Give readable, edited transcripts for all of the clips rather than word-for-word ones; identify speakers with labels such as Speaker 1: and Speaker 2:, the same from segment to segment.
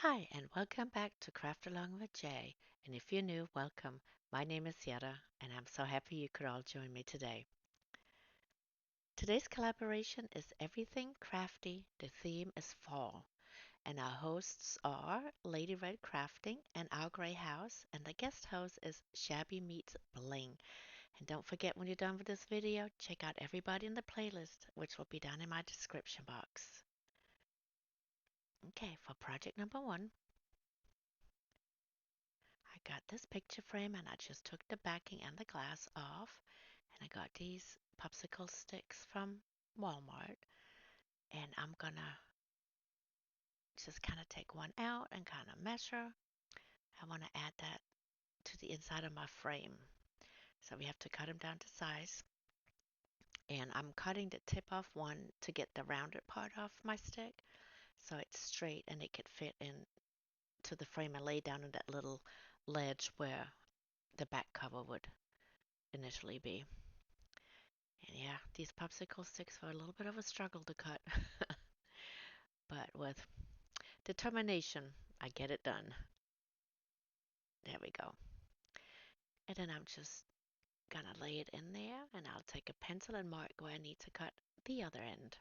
Speaker 1: Hi, and welcome back to Craft Along with Jay. And if you're new, welcome. My name is Yetta, and I'm so happy you could all join me today. Today's collaboration is Everything Crafty. The theme is fall, and our hosts are Lady Red Crafting and Our Gray House, and the guest host is Shabby Meets Bling. And don't forget when you're done with this video, check out everybody in the playlist, which will be down in my description box. Okay, for project number one, I got this picture frame and I just took the backing and the glass off. And I got these popsicle sticks from Walmart. And I'm gonna just kind of take one out and kind of measure. I want to add that to the inside of my frame. So we have to cut them down to size. And I'm cutting the tip off one to get the rounded part off my stick so it's straight and it could fit into the frame and lay down in that little ledge where the back cover would initially be. And yeah, these popsicle sticks were a little bit of a struggle to cut, but with determination, I get it done. There we go. And then I'm just gonna lay it in there and I'll take a pencil and mark where I need to cut the other end.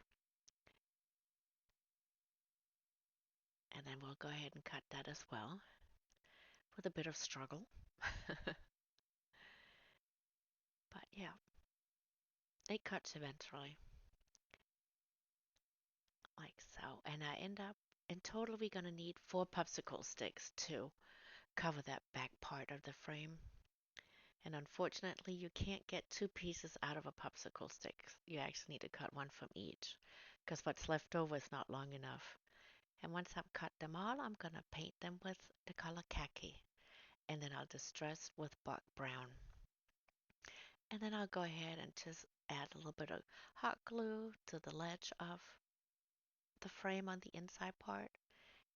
Speaker 1: And then we'll go ahead and cut that as well with a bit of struggle. But yeah, it cuts eventually, like so. And I end up, in total, we're gonna need 4 popsicle sticks to cover that back part of the frame. And unfortunately, you can't get 2 pieces out of a popsicle stick. You actually need to cut one from each because what's left over is not long enough. And once I've cut them all, I'm going to paint them with the color khaki. And then I'll distress with dark brown. And then I'll go ahead and just add a little bit of hot glue to the ledge of the frame on the inside part.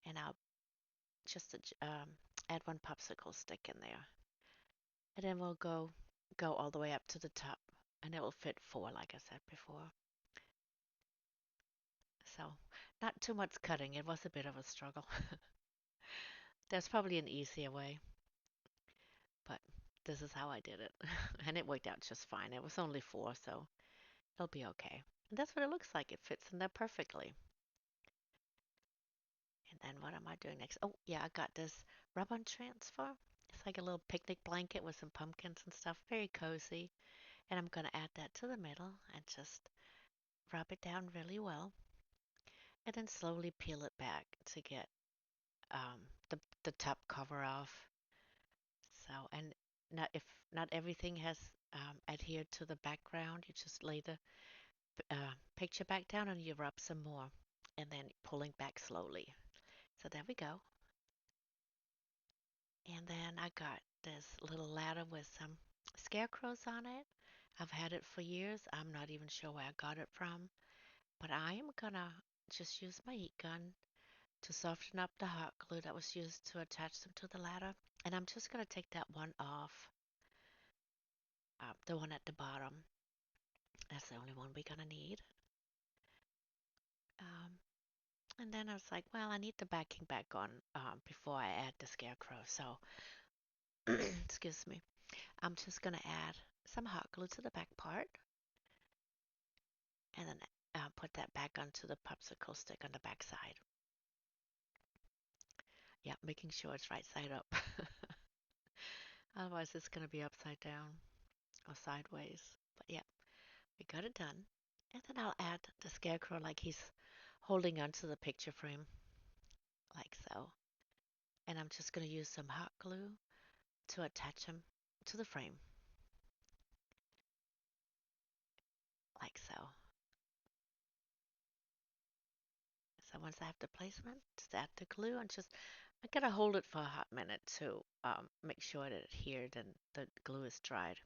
Speaker 1: And I'll just add 1 popsicle stick in there. And then we'll go all the way up to the top. And it will fit 4, like I said before. So, not too much cutting. It was a bit of a struggle. There's probably an easier way, but this is how I did it. And it worked out just fine. It was only 4, so it'll be okay. And that's what it looks like. It fits in there perfectly. And then what am I doing next? Oh, yeah, I got this rub-on transfer. It's like a little picnic blanket with some pumpkins and stuff. Very cozy. And I'm going to add that to the middle and just rub it down really well. And then slowly peel it back to get the top cover off. So, and not if not everything has adhered to the background, you just lay the picture back down and you rub some more, and then pulling back slowly. So there we go. And then I got this little ladder with some scarecrows on it. I've had it for years. I'm not even sure where I got it from, but I am gonna just use my heat gun to soften up the hot glue that was used to attach them to the ladder. And I'm just gonna take that one off, the one at the bottom. That's the only one we're gonna need. Um, and then I was like, well, I need the backing back on before I add the scarecrow. So, excuse me. I'm just gonna add some hot glue to the back part, and then put that back onto the popsicle stick on the back side. Yeah, making sure it's right side up. Otherwise, it's gonna be upside down or sideways. But yeah, we got it done. And then I'll add the scarecrow like he's holding onto the picture frame, like so. And I'm just going to use some hot glue to attach him to the frame, like so. So once I have the placement, just add the glue and just, I gotta hold it for a hot minute to make sure that it adhered and the glue is dried.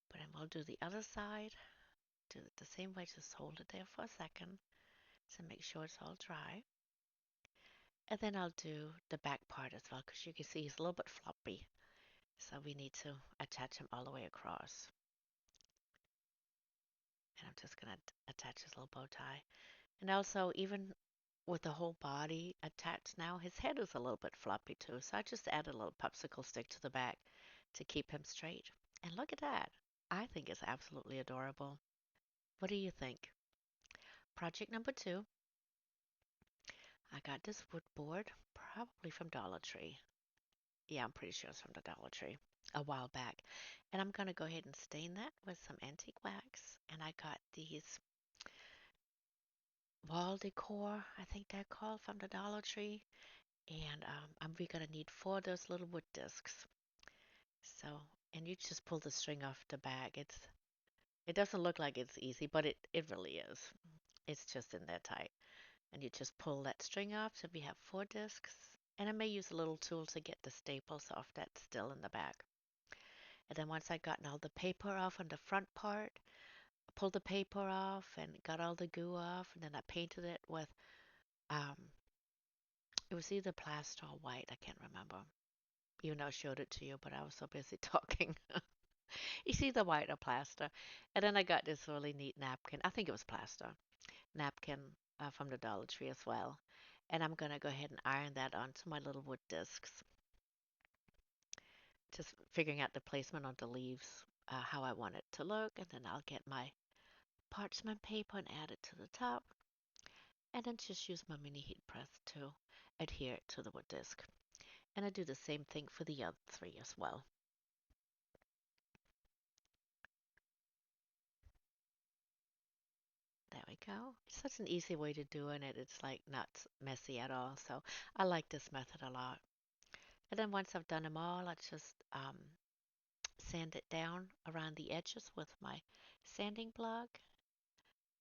Speaker 1: But then we'll do the other side, do it the same way, just hold it there for a second to make sure it's all dry. And then I'll do the back part as well, because you can see he's a little bit floppy. So we need to attach him all the way across. And I'm just gonna attach his little bow tie. And also, even with the whole body attached now. His head is a little bit floppy too, so I just added a little popsicle stick to the back to keep him straight. And look at that. I think it's absolutely adorable. What do you think? Project number two, I got this wood board, probably from Dollar Tree. Yeah, I'm pretty sure it's from the Dollar Tree a while back. And I'm going to go ahead and stain that with some antique wax. And I got these wall decor, I think they're called, from the Dollar Tree. And we're going to need four of those little wood discs. So, and you just pull the string off the back. It doesn't look like it's easy, but it really is. It's just in there tight. And you just pull that string off. So we have four discs. And I may use a little tool to get the staples off that's still in the back. And then once I gotten all the paper off on the front part, I pulled the paper off and got all the goo off, and then I painted it with um it was either plaster or white, I can't remember. Even though I showed it to you, but I was so busy talking. It's either white or plaster. And then I got this really neat napkin. I think it was plaster napkin from the Dollar Tree as well. And I'm gonna go ahead and iron that onto my little wood discs. Just figuring out the placement on the leaves, how I want it to look, and then I'll get my parchment paper and add it to the top, and then just use my mini heat press to adhere it to the wood disc. And I do the same thing for the other three as well. There we go. It's such an easy way to doing it. It's like not messy at all. So I like this method a lot. And then once I've done them all, I just sand it down around the edges with my sanding block.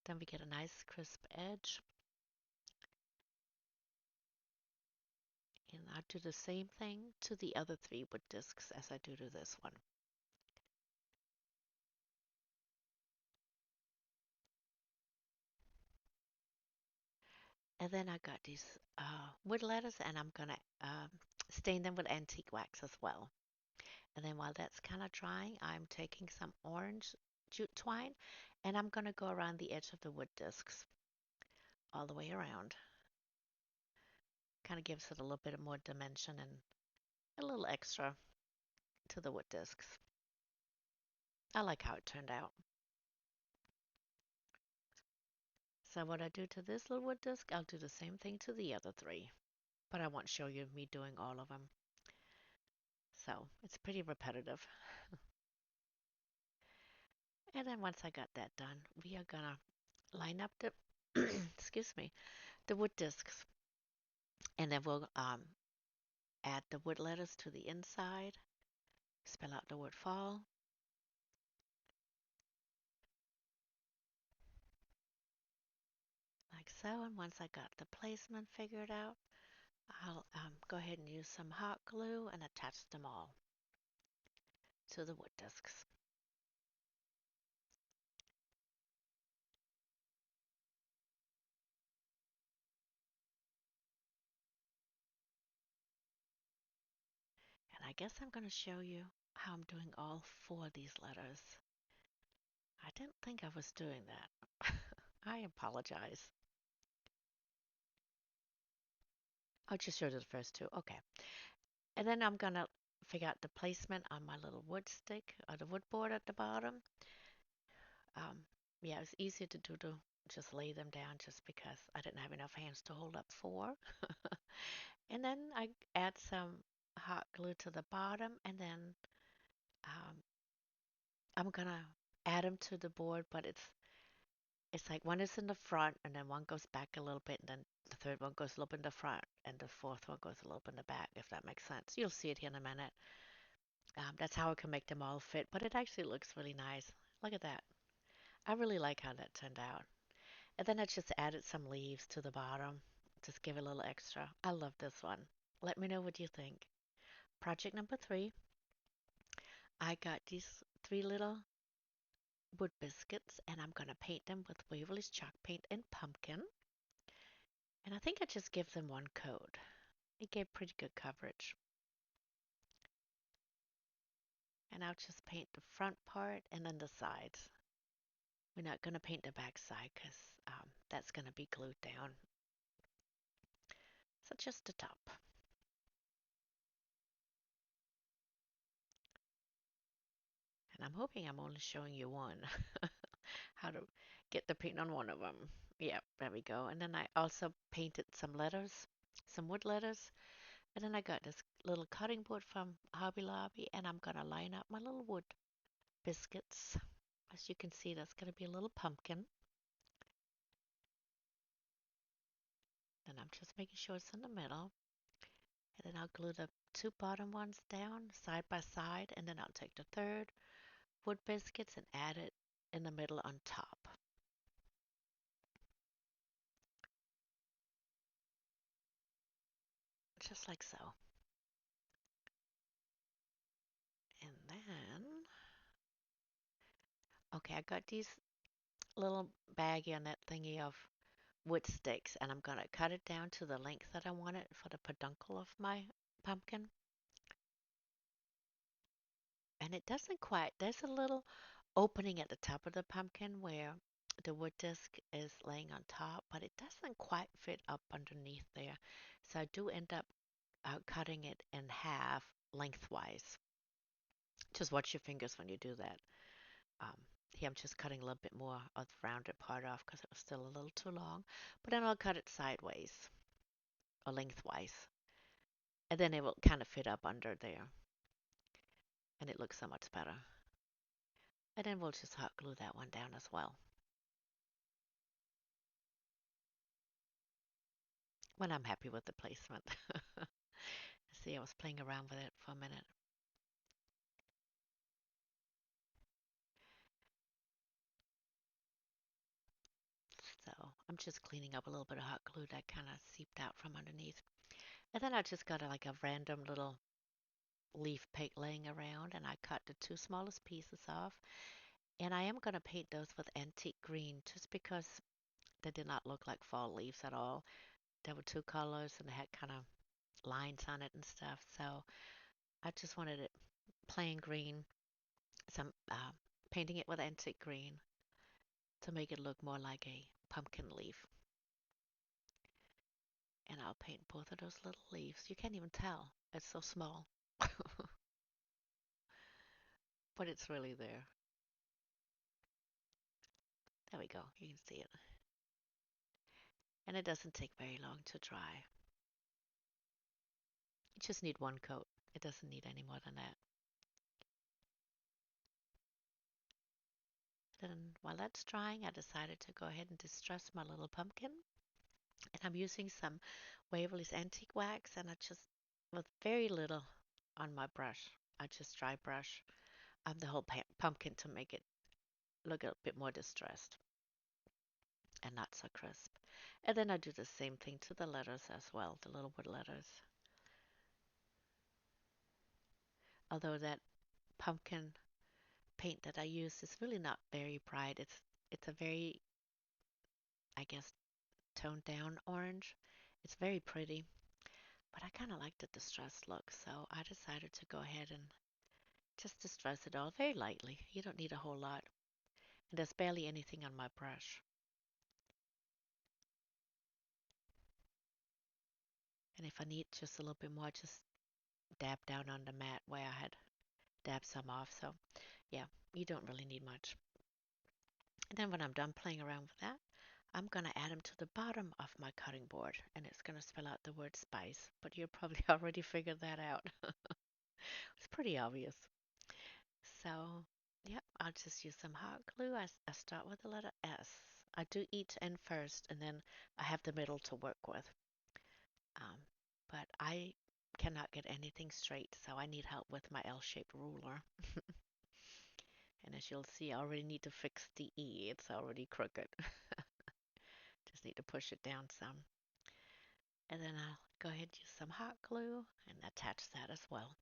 Speaker 1: Then we get a nice crisp edge. And I do the same thing to the other three wood discs as I do to this one. And then I got these wood letters, and I'm gonna stain them with antique wax as well. And then while that's kind of drying, I'm taking some orange jute twine, and I'm gonna go around the edge of the wood discs all the way around. Kind of gives it a little bit of more dimension and a little extra to the wood discs. I like how it turned out. So what I do to this little wood disc, I'll do the same thing to the other three, but I won't show you me doing all of them. So it's pretty repetitive. And then once I got that done, we are gonna line up the, excuse me, the wood discs, and then we'll add the wood letters to the inside, spell out the word fall, like so. And once I got the placement figured out, I'll go ahead and use some hot glue and attach them all to the wood discs. And I guess I'm going to show you how I'm doing all four of these letters. I didn't think I was doing that. I apologize. I'll just show you the first two. Okay. And then I'm going to figure out the placement on my little wood stick or the wood board at the bottom. Um, yeah, it's easier to do to just lay them down just because I didn't have enough hands to hold up four. And then I add some hot glue to the bottom, and then um, I'm gonna add them to the board, but it's like one is in the front, and then one goes back a little bit, and then the third one goes a little bit in the front, and the fourth one goes a little bit in the back, if that makes sense. You'll see it here in a minute. That's how I can make them all fit, but it actually looks really nice. Look at that. I really like how that turned out. And then I just added some leaves to the bottom. Just give it a little extra. I love this one. Let me know what you think. Project number three. I got these three little wood biscuits, and I'm going to paint them with Waverly's chalk paint and pumpkin. And I think I just give them one coat. It gave pretty good coverage. And I'll just paint the front part and then the sides. We're not going to paint the back side because that's going to be glued down. So just the top. And I'm hoping I'm only showing you one. How to get the paint on one of them. Yeah, there we go. And then I also painted some letters, some wood letters. And then I got this little cutting board from Hobby Lobby, and I'm gonna line up my little wood biscuits. As you can see, that's gonna be a little pumpkin. And I'm just making sure it's in the middle. And then I'll glue the two bottom ones down side by side, and then I'll take the third wood biscuits and add it in the middle on top, just like so. And then, okay, I got these little baggie on that thingy of wood sticks, and I'm gonna cut it down to the length that I want it for the peduncle of my pumpkin. And it doesn't quite, there's a little opening at the top of the pumpkin where the wood disc is laying on top, but it doesn't quite fit up underneath there. So I do end up cutting it in half lengthwise. Just watch your fingers when you do that. Um, Here I'm just cutting a little bit more of the rounded part off because it was still a little too long. But then I'll cut it sideways or lengthwise. And then it will kind of fit up under there. And it looks so much better. And then we'll just hot glue that one down as well when I'm happy with the placement. See, I was playing around with it for a minute. So I'm just cleaning up a little bit of hot glue that kind of seeped out from underneath. And then I just got like a random little leaf pick laying around, and I cut the two smallest pieces off. And I am going to paint those with antique green just because they did not look like fall leaves at all. There were two colors and they had kind of lines on it and stuff. So I just wanted it plain green, some painting it with antique green to make it look more like a pumpkin leaf. And I'll paint both of those little leaves. You can't even tell. It's so small. But it's really there. There we go. You can see it. And it doesn't take very long to dry. You just need one coat. It doesn't need any more than that. Then while that's drying, I decided to go ahead and distress my little pumpkin. And I'm using some Waverly's Antique Wax, and I just, with very little on my brush, I just dry brush the whole pumpkin to make it look a bit more distressed and not so crisp. And then I do the same thing to the letters as well, the little wood letters. Although that pumpkin paint that I use is really not very bright. It's a very, I guess, toned down orange. It's very pretty, but I kind of like the distressed look, so I decided to go ahead and just distress it all very lightly. You don't need a whole lot. And there's barely anything on my brush. And if I need just a little bit more, just dab down on the mat where I had dabbed some off. So yeah, you don't really need much. And then when I'm done playing around with that, I'm going to add them to the bottom of my cutting board, and it's going to spell out the word spice, but you probably already figured that out. It's pretty obvious. So, yep, I'll just use some hot glue. I start with the letter S. I do each end first, and then I have the middle to work with. Um, but I cannot get anything straight, so I need help with my L-shaped ruler. And as you'll see, I already need to fix the E. It's already crooked. Just need to push it down some. And then I'll go ahead and use some hot glue and attach that as well.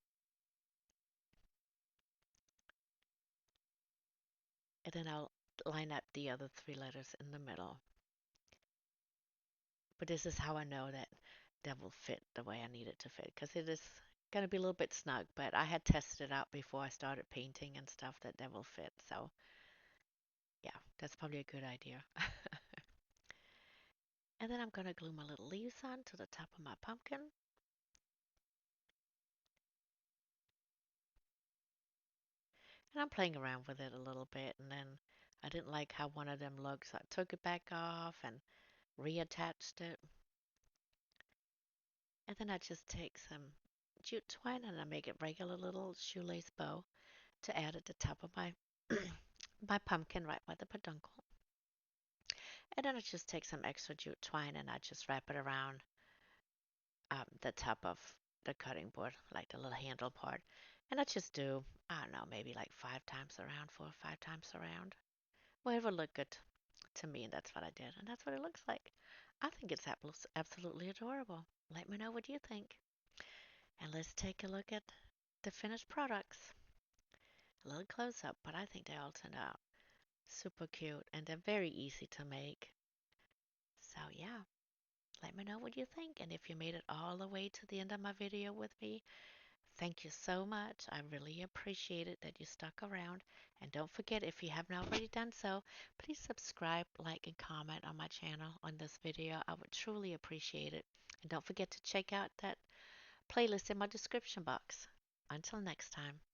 Speaker 1: And then I'll line up the other three letters in the middle. But this is how I know that will fit the way I need it to fit, because it is going to be a little bit snug, but I had tested it out before I started painting and stuff that will fit. So yeah, that's probably a good idea. And then I'm going to glue my little leaves on to the top of my pumpkin. And I'm playing around with it a little bit. And then I didn't like how one of them looked, so I took it back off and reattached it. And then I just take some jute twine and I make it regular little shoelace bow to add at the top of my my pumpkin right by the peduncle. And then I just take some extra jute twine and I just wrap it around the top of the cutting board, like the little handle part. And I just do, I don't know, maybe like 5 times around, 4 or 5 times around. Whatever looked good to me, and that's what I did. And that's what it looks like. I think it's absolutely adorable. Let me know what you think. And let's take a look at the finished products. A little close up, but I think they all turned out super cute and they're very easy to make. So, yeah, let me know what you think. And if you made it all the way to the end of my video with me, thank you so much. I really appreciate it that you stuck around. And don't forget, if you haven't already done so, please subscribe, like, and comment on my channel on this video. I would truly appreciate it. And don't forget to check out that playlist in my description box. Until next time.